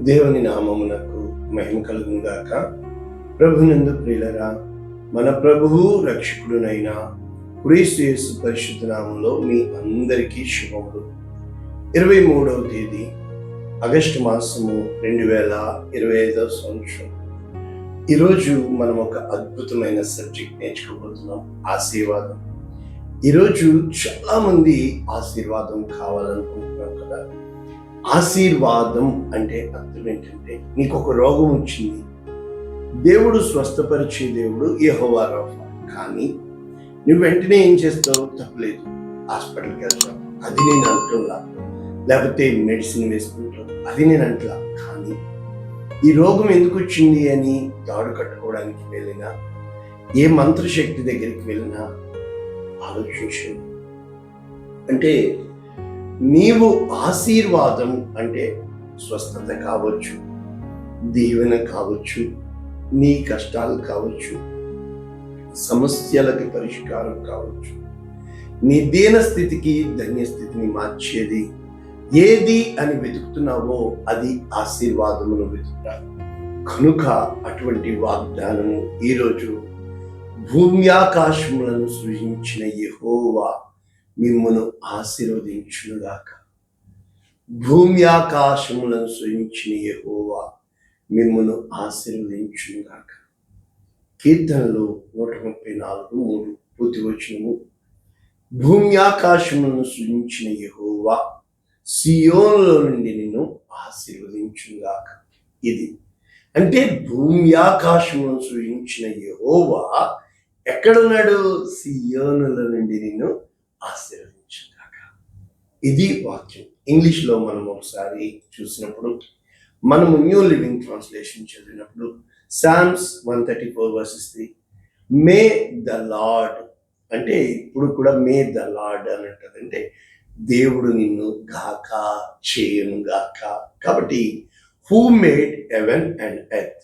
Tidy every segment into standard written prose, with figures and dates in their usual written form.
దేవుని నామమునకు మహిమ కలుగును గాక. ప్రభునందు ప్రియులరా, మన ప్రభువు రక్షకుడునైన క్రీస్తు యేసు పరిశుద్ధ నామములో మీ అందరికీ శుభములు. 23వ తేదీ ఆగస్టు మాసము 2025వ సంవత్సరం. ఈరోజు మనం ఒక అద్భుతమైన సబ్జెక్ట్ నేర్చుకోబోతున్నాం, ఆశీర్వాదం. ఈరోజు చాలా మంది ఆశీర్వాదం కావాలనుకుంటున్నాం కదా. ఆశీర్వాదం అంటే అర్థం ఏంటంటే, నీకు ఒక రోగం వచ్చింది, దేవుడు స్వస్థపరిచే దేవుడు యెహోవా రాఫా, కానీ నువ్వు వెంటనే ఏం చేస్తావు? తప్పలేదు, హాస్పిటల్కి వెళ్తావు, అది నేను అంటున్నా. లేకపోతే మెడిసిన్ వేసుకుంటావు, అది నేను అంటలా. కానీ ఈ రోగం ఎందుకు వచ్చింది అని తాడు కట్టుకోవడానికి వెళ్ళినా, ఏ మంత్రశక్తి దగ్గరికి వెళ్ళినా ఆలోచించండి. అంటే నీవు ఆశీర్వాదం అంటే స్వస్థత కావచ్చు, దీవెన కావచ్చు, నీ కష్టాలు కావచ్చు, సమస్యలకి పరిష్కారం కావచ్చు, నీ దీన స్థితికి ధన్యస్థితిని మార్చేది ఏది అని వెతుకుతున్నావో అది ఆశీర్వాదమును వెతుకుతా. కనుక అటువంటి వాగ్దానము ఈరోజు, భూమి ఆకాశములను సృజించిన యెహోవా మిమ్మును ఆశీర్వదించునుగాక. భూమి ఆకాశములను సృజించిన యెహోవా మిమ్మును ఆశీర్వదించునుగాక. కీర్తనలు 134:3 పూర్తి వచనము. భూమి ఆకాశములను సృజించిన యెహోవా సియోనులో నుండి నిన్ను ఆశీర్వదించునుగాక. ఇది అంటే భూమి ఆకాశములను సృజించిన యెహోవా ఎక్కడున్నాడు? సియోనుల నుండి నిన్ను ఆశీర్వదించుగాక. ఇది వాక్యం. ఇంగ్లీష్లో మనం ఒకసారి చూసినప్పుడు, మనము న్యూ లివింగ్ ట్రాన్స్లేషన్ చదివినప్పుడు సామ్స్ 134:3 మే ద లార్డ్ అంటే, ఇప్పుడు కూడా మే ద లార్డ్ అని అంటది. అంటే దేవుడు నిన్ను గాక చేయను గాక. కాబట్టి who made heaven and earth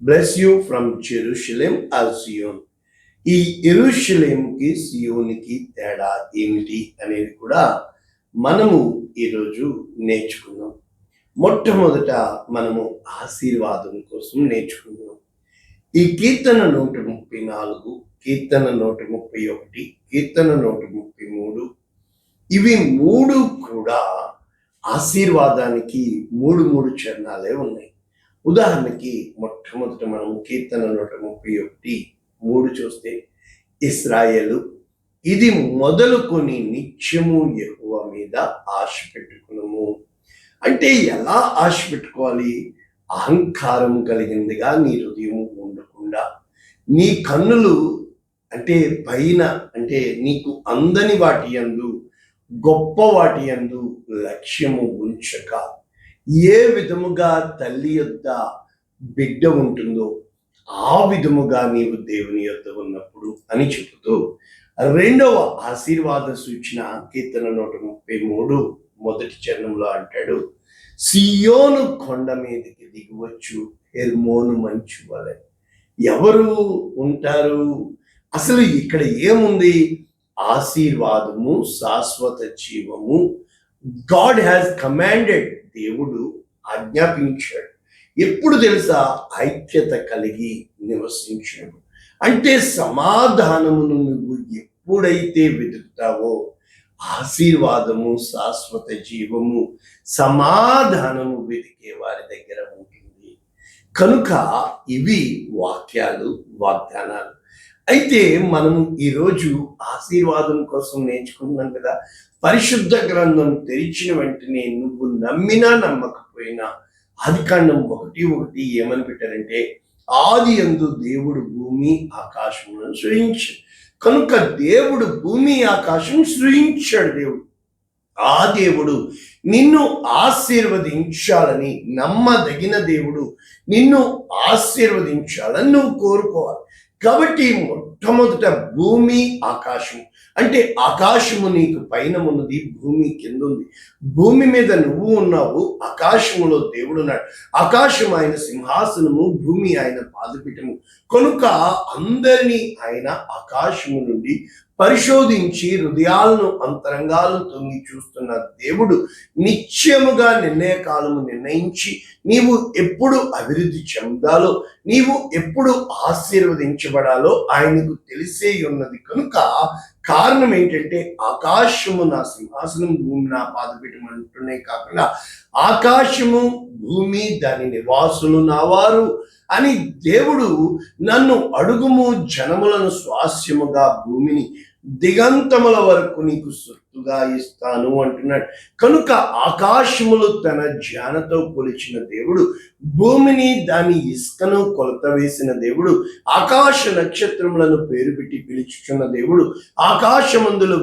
bless you from Jerusalem all Zion. ఈ యెరూషలేంకి సియోనికి తేడా ఏమిటి అనేది కూడా మనము ఈరోజు నేర్చుకుందాం. మొట్టమొదట మనము ఆశీర్వాదం కోసం నేర్చుకుందాం. ఈ కీర్తన 134, కీర్తన 131, కీర్తన 133, ఇవి మూడు కూడా ఆశీర్వాదానికి మూడు చరణాలే ఉన్నాయి. ఉదాహరణకి మొట్టమొదట మనం కీర్తన 131:3 చూస్తే, ఇశ్రాయేలు ఇది మొదలుకొని నిత్యము యెహోవా మీద ఆశ పెట్టుకునము. అంటే ఎలా ఆశ పెట్టుకోవాలి? అహంకారం కలిగిందిగా నీ హృదయం ఉండకుండా, నీ కన్నులు అంటే పైన, అంటే నీకు అందని వాటి యందు, గొప్ప వాటి యందు లక్ష్యము ఉంచక, ఏ విధముగా తల్లి యొద్ద బిడ్డ ఉంటుందో ఆ విధముగా నీవు దేవుని యొద్ద ఉన్నప్పుడు అని చెబుతూ, రెండవ ఆశీర్వాద సూచన కీర్తన 133 మొదటి చరణంలో అంటాడు, సియోను కొండ మీదకి దిగివచ్చు హెర్మోను మంచు వలె. ఎవరు ఉంటారు? అసలు ఇక్కడ ఏముంది? ఆశీర్వాదము, శాశ్వత జీవము. గాడ్ హ్యాస్ కమాండెడ్, దేవుడు ఆజ్ఞాపించాడు. ఎప్పుడు తెలుసా? ఐక్యత కలిగి నివసించాడు. అంటే సమాధానమును నువ్వు ఎప్పుడైతే వెతుకుతావో, ఆశీర్వాదము, శాశ్వత జీవము, సమాధానము వెతికే వారి దగ్గర ఉంటుంది. కనుక ఇవి వాక్యాలు, వాగ్దానాలు. అయితే మనము ఈరోజు ఆశీర్వాదం కోసం నేర్చుకున్నాం కదా. పరిశుద్ధ గ్రంథం తెరిచిన వెంటనే నువ్వు నమ్మినా నమ్మకపోయినా ఆదికాండం 1:1 ఏమని పెట్టారంటే, ఆది యందు దేవుడు భూమి ఆకాశములను సృజించాడు. కనుక దేవుడు భూమి ఆకాశం సృజించాడు. దేవుడు, ఆ దేవుడు నిన్ను ఆశీర్వదించాలని, నమ్మదగిన దేవుడు నిన్ను ఆశీర్వదించాలని నువ్వు కోరుకోవాలి. కాబట్టి మొట్టమొదట భూమి ఆకాశం అంటే, ఆకాశము నీకు పైన ఉన్నది, భూమి కింద ఉంది. భూమి మీద నువ్వు ఉన్నావు, ఆకాశములో దేవుడు ఉన్నాడు. ఆకాశం ఆయన సింహాసనము, భూమి ఆయన పాదపీఠము. కనుక అందరినీ ఆయన ఆకాశము నుండి పరిశోధించి హృదయాలను అంతరంగాలను తొంగి చూస్తున్న దేవుడు నిశ్చయముగా నిర్ణయకాలము నిర్ణయించి నీవు ఎప్పుడు అభివృద్ధి చెందాలో, నీవు ఎప్పుడు ఆశీర్వదించబడాలో ఆయనకు తెలిసే ఉన్నది కనుక కారణం ఏంటంటే ఆకాశము నా సింహాసనం, భూమి నా పాదపీఠం అంటూనే కాకుండా ఆకాశము భూమి దాని నివాసులు నావారు అని దేవుడు నన్ను అడుగుము జనములను స్వాస్యముగా భూమిని దిగంతముల వరకు నీకు సొత్తుగా ఇస్తాను అంటున్నాడు. కనుక ఆకాశములు తన జ్ఞానతో కొలిచిన దేవుడు, భూమిని దాని ఇసుకను కొలత వేసిన దేవుడు, ఆకాశ నక్షత్రములను పేరు పెట్టి పిలుచుచున్న దేవుడు, ఆకాశమందులు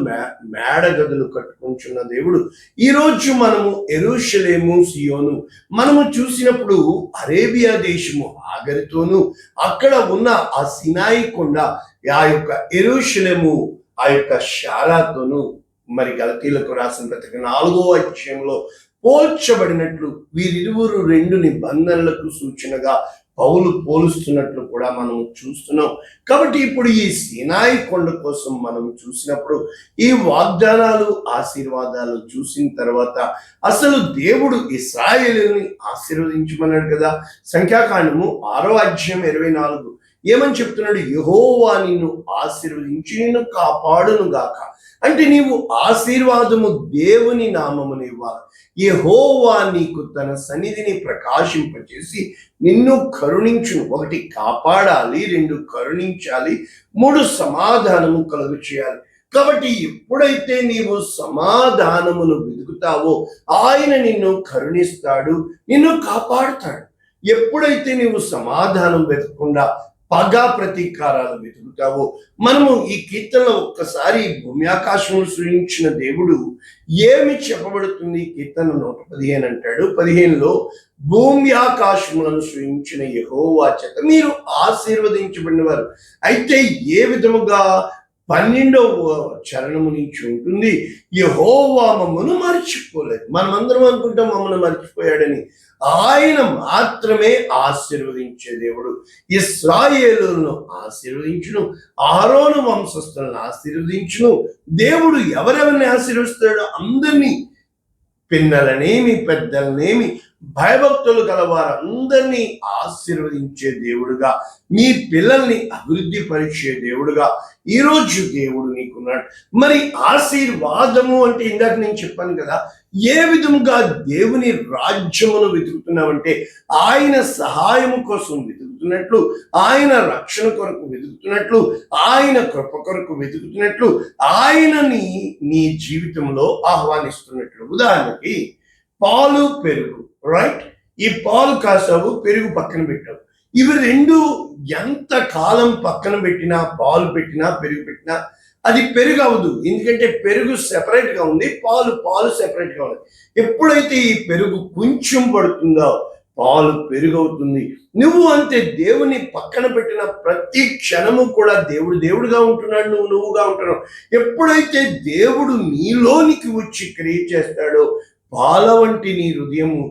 మేడగదులు కట్టుకుంటున్న దేవుడు. ఈరోజు మనము యెరూషలేము సియోను మనము చూసినప్పుడు అరేబియా దేశము హాగరుతోను, అక్కడ ఉన్న ఆ సినాయి కొండ ఆ యొక్క యెరూషలేము ఆ యొక్క శారాతోను మరి గలతీలకు రాసిన పత్రిక 4వ అధ్యాయంలో పోల్చబడినట్లు వీరిరువురు 2 నిబంధనలకు సూచనగా పౌలు పోలుస్తున్నట్లు కూడా మనం చూస్తున్నాం. కాబట్టి ఇప్పుడు ఈ సీనాయి కొండ కోసం మనం చూసినప్పుడు ఈ వాగ్దానాలు ఆశీర్వాదాలు చూసిన తర్వాత అసలు దేవుడు ఇశ్రాయేలుని ఆశీర్వదించమన్నాడు కదా. సంఖ్యాకాండము 6వ అధ్యాయం 24 ఏమని చెప్తున్నాడు? యెహోవా నిన్ను ఆశీర్వదించి నిన్ను కాపాడును గాక. అంటే నీవు ఆశీర్వాదము దేవుని నామమును ఇవ్వాలి. యెహోవా నీకు తన సన్నిధిని ప్రకాశింపచేసి నిన్ను కరుణించును. 1 కాపాడాలి, 2 కరుణించాలి, 3 సమాధానము కలుగు చేయాలి. కాబట్టి ఎప్పుడైతే నీవు సమాధానమును వెతుకుతావో ఆయన నిన్ను కరుణిస్తాడు, నిన్ను కాపాడుతాడు. ఎప్పుడైతే నీవు సమాధానం వెతకకుండా పగ ప్రతీకారాలు వెతుకుతావో, మనము ఈ కీర్తనలో ఒక్కసారి భూమి ఆకాశములు సృజించిన దేవుడు ఏమి చెప్పబడుతుంది? కీర్తన 115 అంటాడు. 15లో భూమి ఆకాశములను సృజించిన యెహోవా చేత మీరు ఆశీర్వదించబడిన వారు. అయితే ఏ విధముగా 12వ చరణము నుంచి ఉంటుంది, యెహోవా మమ్మను మర్చిపోలేదు. మనమందరం అనుకుంటాం మమ్మల్ని మర్చిపోయాడని. ఆయన మాత్రమే ఆశీర్వదించే దేవుడు. ఇశ్రాయేలును ఆశీర్వదించును, అహరోను వంశస్థులను ఆశీర్వదించును. దేవుడు ఎవరెవరిని ఆశీర్వదిస్తాడో అందరినీ, పిన్నలనేమి పెద్దలనేమి భయభక్తులు గల వారందరినీ ఆశీర్వదించే దేవుడుగా, మీ పిల్లల్ని అభివృద్ధి పరిచే దేవుడుగా ఈరోజు దేవుడు నీకున్నాడు. మరి ఆశీర్వాదము అంటే ఇందాక నేను చెప్పాను కదా, ఏ విధముగా దేవుని రాజ్యమును వెతుకుతున్నామంటే ఆయన సహాయము కోసం వెతుకుతున్నట్లు, ఆయన రక్షణ కొరకు వెతుకుతున్నట్లు, ఆయన కృప కొరకు వెతుకుతున్నట్లు, ఆయనని నీ జీవితంలో ఆహ్వానిస్తున్నట్లు. ఉదాహరణకి పాలు పెరుగు, రైట్? ఈ పాలు కాసావు, పెరుగు పక్కన పెట్టావు. ఇవి 2 ఎంత కాలం పక్కన పెట్టినా, పాలు పెట్టినా పెరుగు పెట్టినా అది పెరుగు అవ్వదు. ఎందుకంటే పెరుగు సెపరేట్ గా ఉంది, పాలు సెపరేట్ గా ఉంది. ఎప్పుడైతే ఈ పెరుగు కొంచెం పడుతుందో పాలు పెరుగు అవుతుంది. నువ్వు అంతే, దేవుని పక్కన పెట్టిన ప్రతి క్షణము కూడా దేవుడుగా ఉంటున్నాడు, నువ్వుగా ఉంటున్నావు. ఎప్పుడైతే దేవుడు నీలోనికి వచ్చి క్రియ చేస్తాడో పాల వంటి నీ హృదయము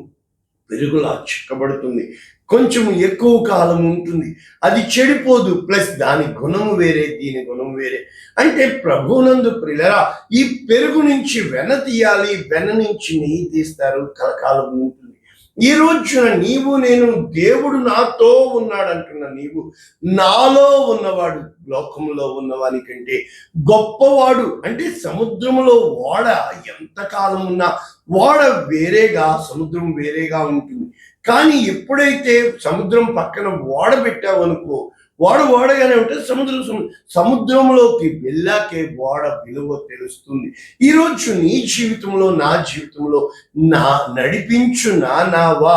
పెరుగులా చిక్కబడుతుంది. కొంచెం ఎక్కువ కాలం ఉంటుంది, అది చెడిపోదు. ప్లస్ దాని గుణము వేరే, దీని గుణం వేరే. అంటే ప్రభువునందు ప్రియులారా, ఈ పెరుగు నుంచి వెన్న తీయాలి, వెన్న నుంచి నెయ్యి తీస్తారు, కలకాలం ఉంటుంది. ఈ రోజున నీవు నేను, దేవుడు నాతో ఉన్నాడంటున్న నీవు, నాలో ఉన్నవాడు లోకంలో ఉన్నవాని కంటే గొప్పవాడు. అంటే సముద్రములో ఓడ ఎంతకాలం ఉన్నా ఓడ వేరేగా, సముద్రం వేరేగా ఉంటుంది. కానీ ఎప్పుడైతే సముద్రం పక్కన ఓడ పెట్టావనుకో, ఓడగానే ఉంటే సముద్రంలోకి వెళ్ళాకే ఓడ విలువ తెలుస్తుంది. ఈరోజు నీ జీవితంలో, నా జీవితంలో నడిపించు నావా,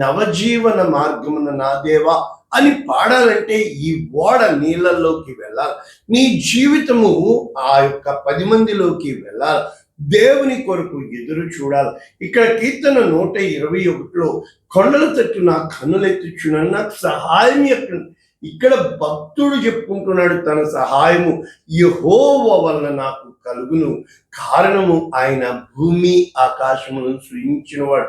నవజీవన మార్గమున నా దేవా అని పాడాలంటే ఈ ఓడ నీళ్ళల్లోకి వెళ్ళాలి. నీ జీవితము ఆ యొక్క 10 మందిలోకి వెళ్ళాలి. దేవుని కొరకు ఎదురు చూడాలి. ఇక్కడ కీర్తన 121లో కొండల తట్టు నా కన్నులెత్తుచున్నాను, నాకు సహాయం ఎక్కడ. ఇక్కడ భక్తుడు చెప్పుకుంటున్నాడు తన సహాయము యెహోవా వలన నాకు కలుగును. కారణము ఆయన భూమి ఆకాశమును సృజించిన వాడు.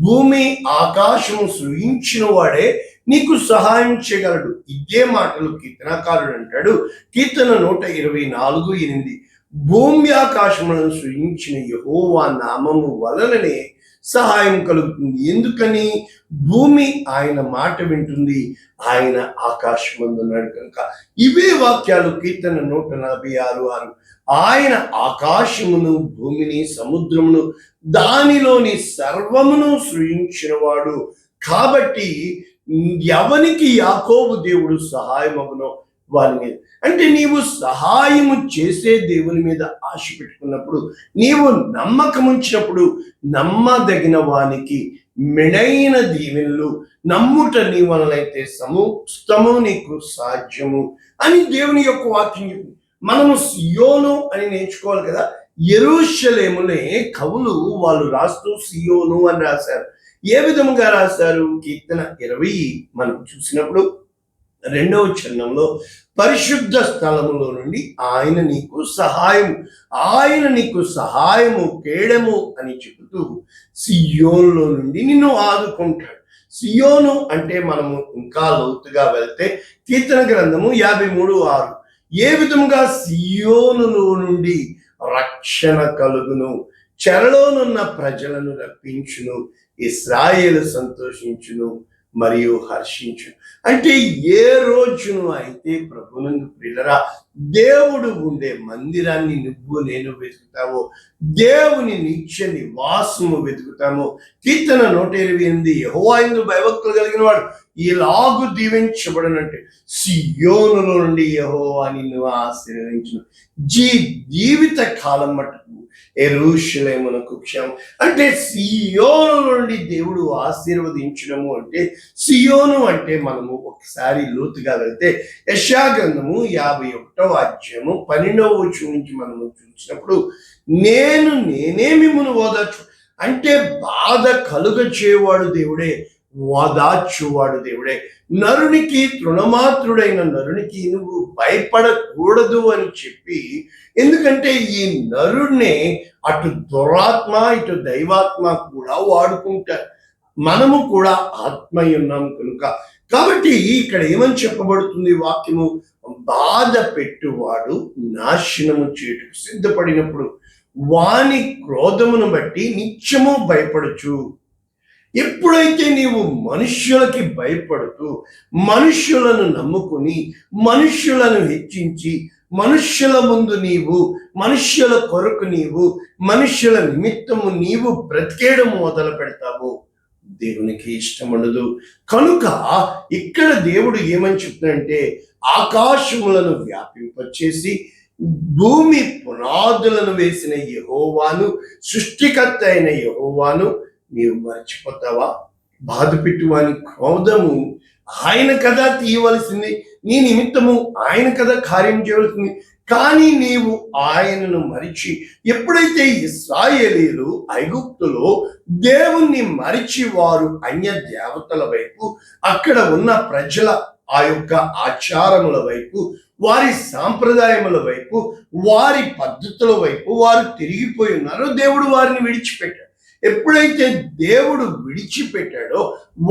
భూమి ఆకాశము సృజించిన వాడే నీకు సహాయం చేయగలడు. ఇదే మాటలు కీర్తనకారుడు అంటాడు. కీర్తన 124:8, భూమి ఆకాశములను సృజించిన యెహోవా నామము వలననే సహాయం కలుగుతుంది. ఎందుకని? భూమి ఆయన మాట వింటుంది, ఆయన ఆకాశమందున్నాడు కనుక. ఇవే వాక్యాలు కీర్తన 146:6, ఆయన ఆకాశమును భూమిని సముద్రమును దానిలోని సర్వమును సృజించినవాడు. కాబట్టి ఎవనికి యాకోబు దేవుడు సహాయమగునో వారి మీద, అంటే నీవు సహాయము చేసే దేవుని మీద ఆశ పెట్టుకున్నప్పుడు, నీవు నమ్మకం ఉంచినప్పుడు, నమ్మదగిన వానికి మెడైన దీవెనలు నమ్ముట నీ వలనైతే సమస్తము నీకు సాధ్యము అని దేవుని యొక్క వాక్యం చెప్పింది. మనము సియోను అని నేర్చుకోవాలి కదా. యెరూషలేమునే కవులు వాళ్ళు రాస్తూ సియోను అని రాశారు. ఏ విధముగా రాశారు? కీర్తన 20 మనం చూసినప్పుడు 2వ చరణంలో, పరిశుద్ధ స్థలములో నుండి ఆయన నీకు సహాయము కేడము అని చెబుతూ సియోనులో నుండి నిన్ను ఆదుకుంటాడు. సియోను అంటే మనము ఇంకా లోతుగా వెళ్తే కీర్తన గ్రంథము 53:6, ఏ విధముగా సియోనులో నుండి రక్షణ కలుగును, చెరలోనున్న ప్రజలను రప్పించును, ఇశ్రాయేలు సంతోషించును మరియు హర్షించును. అంటే ఏ రోజును అయితే ప్రభునందు ప్రియులరా దేవుడు ఉండే మందిరాన్ని నువ్వు నేను వెతుకుతావో, దేవుని నిత్య నివాసము వెతుకుతామో, కీర్తన 128, యెహోవా యందు భయభక్తులు కలిగిన వాడు ఇలాగు దీవించబడనంటే సియోనులో నుండి యెహోవా నిన్ను ఆశీర్వదించును. జీవిత కాలం మటుకు యెరూషలేమునకు క్షేమం. అంటే సియోను నుండి దేవుడు ఆశీర్వదించడము అంటే, సియోను అంటే మనము ఒకసారి లోతుగా వెళ్తే యెషయా గ్రంథము 51:12 నుంచి మనము చూసినప్పుడు, నేనే మిమ్మును ఓదార్చు, అంటే బాధ కలుగ చేయవాడు దేవుడే, ఓదార్చువాడు దేవుడే. నరునికి, తృణమాత్రుడైన నరునికి నువ్వు భయపడకూడదు అని చెప్పి, ఎందుకంటే ఈ నరుణ్ణే అటు దురాత్మ ఇటు దైవాత్మ కూడా వాడుకుంటారు. మనము కూడా ఆత్మయ్య ఉన్నాం కనుక. కాబట్టి ఇక్కడ ఏమని చెప్పబడుతుంది వాక్యము? బాధ పెట్టువాడు నాశనము చేయుటకు సిద్ధపడినప్పుడు వాని క్రోధమును బట్టి నిత్యము భయపడచ్చు. ఎప్పుడైతే నీవు మనుష్యులకి భయపడుతూ, మనుష్యులను నమ్ముకుని, మనుష్యులను హెచ్చించి, మనుష్యుల ముందు నీవు, మనుష్యుల కొరకు నీవు, మనుష్యుల నిమిత్తము నీవు బ్రతికేయడం మొదలు పెడతావు, దేవునికి ఇష్టముండదు. కనుక ఇక్కడ దేవుడు ఏమని చెప్తున్నాడంటే, ఆకాశములను వ్యాపింపచేసి భూమి పునాదులను వేసిన యెహోవాను, సృష్టికర్త అయిన యెహోవాను నీవు మర్చిపోతావా? బాధ పెట్టువాని క్రోధము ఆయన కదా తీయవలసింది, నీ నిమిత్తము ఆయన కదా కార్యం చేయవలసింది. కానీ నీవు ఆయనను మరిచి, ఎప్పుడైతే ఇశ్రాయేలీయులు ఐగుప్తులో దేవుణ్ణి మరిచి వారు అన్య దేవతల వైపు, అక్కడ ఉన్న ప్రజల ఆ యొక్క ఆచారముల వైపు, వారి సాంప్రదాయముల వైపు, వారి పద్ధతుల వైపు వారు తిరిగిపోయి ఉన్నారో దేవుడు వారిని విడిచిపెట్టాడు. ఎప్పుడైతే దేవుడు విడిచిపెట్టాడో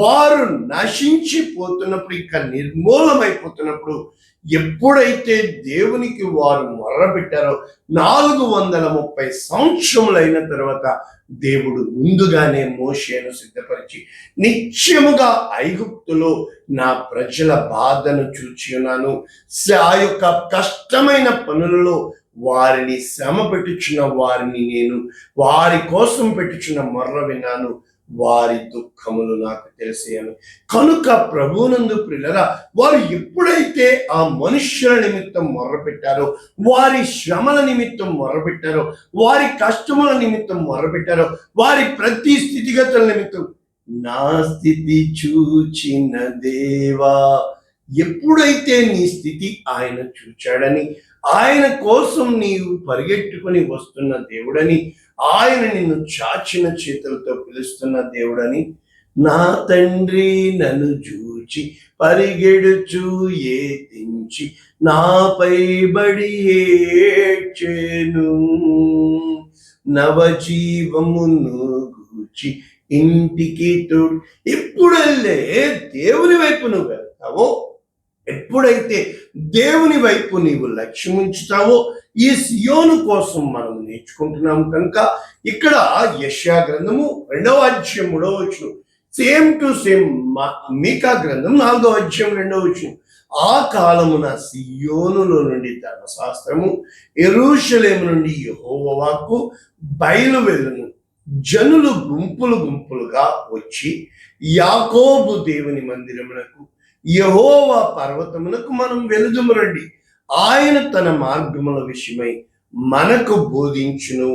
వారు నశించిపోతున్నప్పుడు, ఇక నిర్మూలమైపోతున్నప్పుడు, ఎప్పుడైతే దేవునికి వారు మొర్రపెట్టారో 430 సంవత్సరములైన తర్వాత దేవుడు ముందుగానే మోషేను సిద్ధపరిచి, నిత్యముగా ఐగుప్తులో నా ప్రజల బాధను చూచి ఉన్నాను, ఆ యొక్క కష్టమైన పనులలో వారిని శ్రమ పెట్టుచున్న వారిని నేను వారి కోసం పెట్టుచున్న మొర్ర విన్నాను, వారి దుఃఖములు నాకు తెలిసాను. కనుక ప్రభువునందు ప్రియులారా, వారు ఎప్పుడైతే ఆ మనుష్యుల నిమిత్తం మొర్రపెట్టారో, వారి శ్రమల నిమిత్తం మొర్రపెట్టారో, వారి కష్టముల నిమిత్తం మొర్రపెట్టారో, వారి ప్రతి స్థితిగతుల నిమిత్తం, నా స్థితి చూచిన దేవా, ఎప్పుడైతే నీ స్థితి ఆయన చూచాడని, ఆయన కోసం నీవు పరిగెట్టుకుని వస్తున్న దేవుడని, ఆయన నిన్ను చాచిన చేతులతో పిలుస్తున్న దేవుడని, నా తండ్రి నన్ను చూచి పరిగెడుచు ఏతించి నాపై బడి ఏడ్చెను, నవజీవమును గూర్చి ఇంటికి తోడు. ఎప్పుడైతే దేవుని వైపు నువ్వు వెళ్తావో, ఎప్పుడైతే దేవుని వైపు నీవు లక్ష్యం ఉంచుతావో, ఈ సియోను కోసం మనం నేర్చుకుంటున్నాం కనుక ఇక్కడ యెషయా గ్రంథము 2వ అధ్యాయం 3వ వచనం, సేమ్ టు సేమ్ మీకా గ్రంథం 4వ అధ్యాయం 2వ వచనం. ఆ కాలమున సియోనులో నుండి ధర్మశాస్త్రము, యెరూషలేము నుండి యెహోవా వాక్కు బయలువెళ్ళును. జనులు గుంపులు గుంపులుగా వచ్చి యాకోబు దేవుని మందిరమునకు, యెహోవా పర్వతమునకు మనం వెలుదుము రండి. ఆయన తన మార్గముల విషయమై మనకు బోధించును,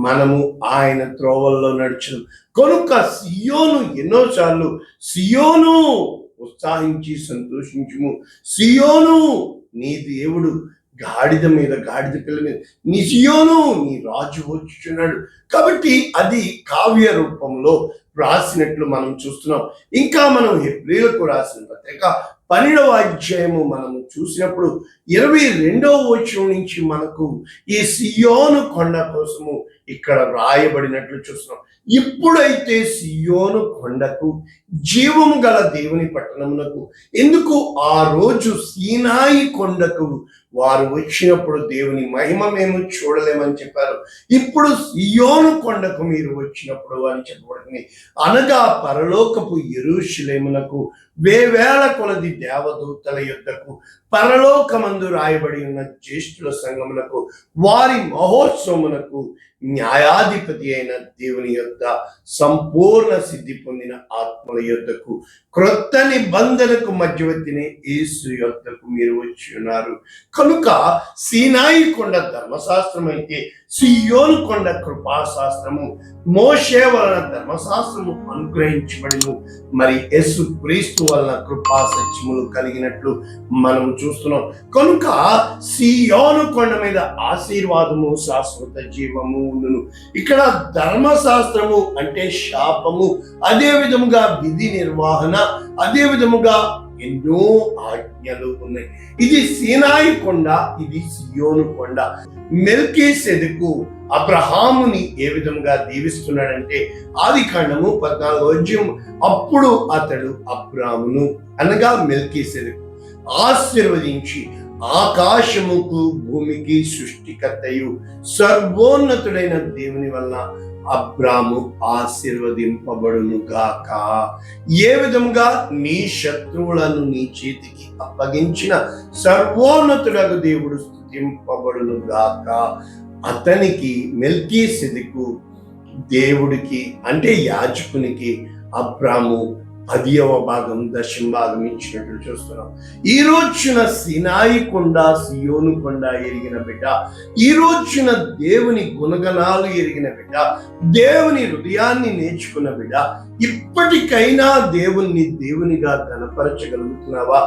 మనము ఆయన త్రోవల్లో నడుచును. కనుక సియోను ఎన్నోసార్లు, సియోను ఉత్సాహించి సంతోషించుము, సియోను నీ దేవుడు గాడిద మీద, గాడిద పిల్ల మీద, నీ సియోను నీ రాజు వచ్చుచున్నాడు. కాబట్టి అది కావ్య రూపంలో రాసినట్లు మనం చూస్తున్నాం. ఇంకా మనం హెబ్రీలకు రాసిన పత్రిక 12వ అధ్యాయము మనము చూసినప్పుడు 22వ వచనం నుంచి మనకు ఈ సియోను కొండ కోసము ఇక్కడ రాయబడినట్లు చూస్తున్నాం. ఇప్పుడైతే సియోను కొండకు, జీవము గల దేవుని పట్టణమునకు, ఎందుకు ఆ రోజు సీనాయి కొండకు వారు వచ్చినప్పుడు దేవుని మహిమ మేము చూడలేమని చెప్పారు. ఇప్పుడు సియోను కొండకు మీరు వచ్చినప్పుడు అని చెప్పబడింది. అనగా పరలోకపు యెరూషలేమునకు, వేవేల కొలది దేవదూతల యొద్దకు, పరలోకమందు రాయబడి ఉన్న జ్యేష్ఠుల సంఘమునకు, వారి మహోత్సవమునకు, న్యాయాధిపతి అయిన దేవుని యొద్ద, సంపూర్ణ సిద్ధి పొందిన ఆత్మల యొద్దకు, క్రొత్త నిబంధనకు మధ్యవర్తిని యేసు యొద్దకు మీరు వచ్చి ఉన్నారు. కనుక సీనాయి కొండ ధర్మశాస్త్రం అయితే, సియోను కొండ కృపాశాస్త్రము, మోషే వలన ధర్మశాస్త్రము అనుగ్రహించబడిను, మరి యేసు క్రీస్తు వలన కృపా సత్యములు కలిగినట్లు మనం చూస్తున్నాం. కనుక సియోను కొండ మీద ఆశీర్వాదము, శాశ్వత జీవము ఉండును. ఇక్కడ ధర్మశాస్త్రము అంటే శాపము, అదే విధముగా విధి నిర్వహణ, అదే విధముగా ఎన్నో ఆజ్ఞలు ఉన్నాయి. ఇది సీనాయి కొండ, ఇది సియోను కొండ. మెల్కీసెదెకు అబ్రహాముని ఏ విధంగా దీవిస్తున్నాడంటే, ఆదికాండము 14వ అధ్యాయం, అప్పుడు అతడు అబ్రామును అనగా మెల్కీసెదెకు ఆశీర్వదించి, ఆకాశముకు భూమికి సృష్టికర్తయు సర్వోన్నతుడైన దేవుని వలన అబ్రాము ఆశీర్వదింపబడును గాక. ఏ విధంగా నీ శత్రువులను నీ చేతికి అప్పగించిన సర్వోన్నతుడగు దేవుడు స్తుతింపబడును గాక. అతనికి మెల్కీసెదెకు దేవుడికి అంటే యాజకునికి అబ్రాము 10వ భాగం, 10వ భాగం ఇచ్చినట్లు చూస్తున్నాం. ఈ రోజున సీనాయి కొండ, సియోను కొండ ఎరిగిన బిడ్డ, ఈ రోజున దేవుని గుణగణాలు ఎరిగిన బిడ్డ, దేవుని హృదయాన్ని నేర్చుకున్న బిడ్డ, ఇప్పటికైనా దేవుణ్ణి దేవునిగా కనపరచగలుగుతున్నావా?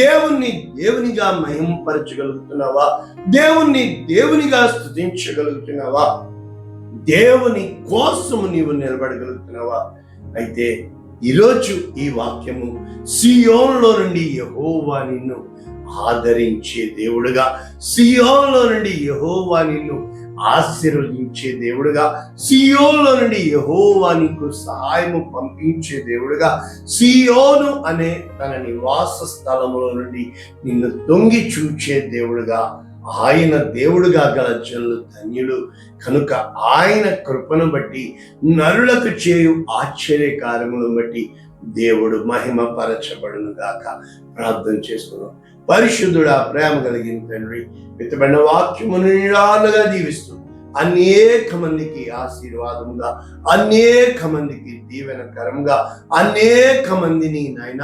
దేవుణ్ణి దేవునిగా మహిమపరచగలుగుతున్నావా? దేవుణ్ణి దేవునిగా స్తుతించగలుగుతున్నావా? దేవుని కోసము నీవు నిలబడగలుగుతున్నావా? అయితే ఈరోజు ఈ వాక్యము, సియోనులో నుండి యెహోవా నిన్ను ఆదరించే దేవుడుగా, సియోనులో నుండి యెహోవా నిన్ను ఆశీర్వదించే దేవుడుగా, సియోనులో నుండి యెహోవా నీకు సహాయము పంపించే దేవుడుగా, సియోను అనే తన నివాస స్థలములో నుండి నిన్ను తొంగి చూచే దేవుడుగా, ఆయన దేవుడుగా గల జనులు ధన్యులు. కనుక ఆయన కృపను బట్టి, నరులకు చేయు ఆశ్చర్య కార్యములను బట్టి దేవుడు మహిమ పరచబడును గాక. ప్రార్థన చేసుకున్నాం. పరిశుద్ధుడా, ప్రేమ కలిగిన తండ్రి, విత్తబడిన వాక్యమును నిరాలుగా దీవిస్తూ అనేక మందికి ఆశీర్వాదముగా, అనేక మందికి దీవెనకరంగా, అనేక మందిని నాయన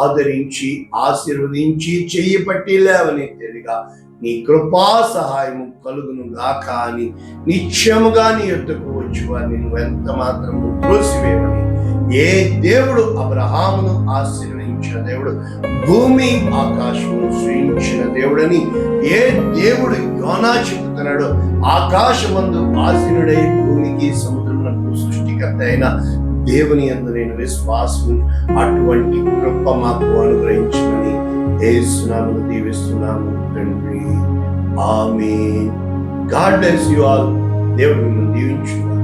ఆదరించి, ఆశీర్వదించి, చెయ్యి పట్టి లేవనెత్తేదిగా నీ కృపా సహాయము కలుగును గాక అని నిత్యముగా నీ యొద్దకు వచ్చి వారిని నువ్వు ఎంత మాత్రం త్రోసివేయమని, ఏ దేవుడు అబ్రహామును ఆశీర్వదించిన దేవుడు, భూమి ఆకాశమును సృజించిన దేవుడని ఏ దేవుడు యోనా చెబుతున్నాడో, ఆకాశమందు ఆసీనుడై భూమికి సముద్రమునకు సృష్టికర్త అయిన దేవుని యందు నేను విశ్వాసం, అటువంటి కృప మాకు అనుగ్రహించమని యేసునామములో దీవిస్తున్నాము తండ్రి. ఆమేన్. God bless you all. దేవుడు మిమ్మల్ని దీవించును.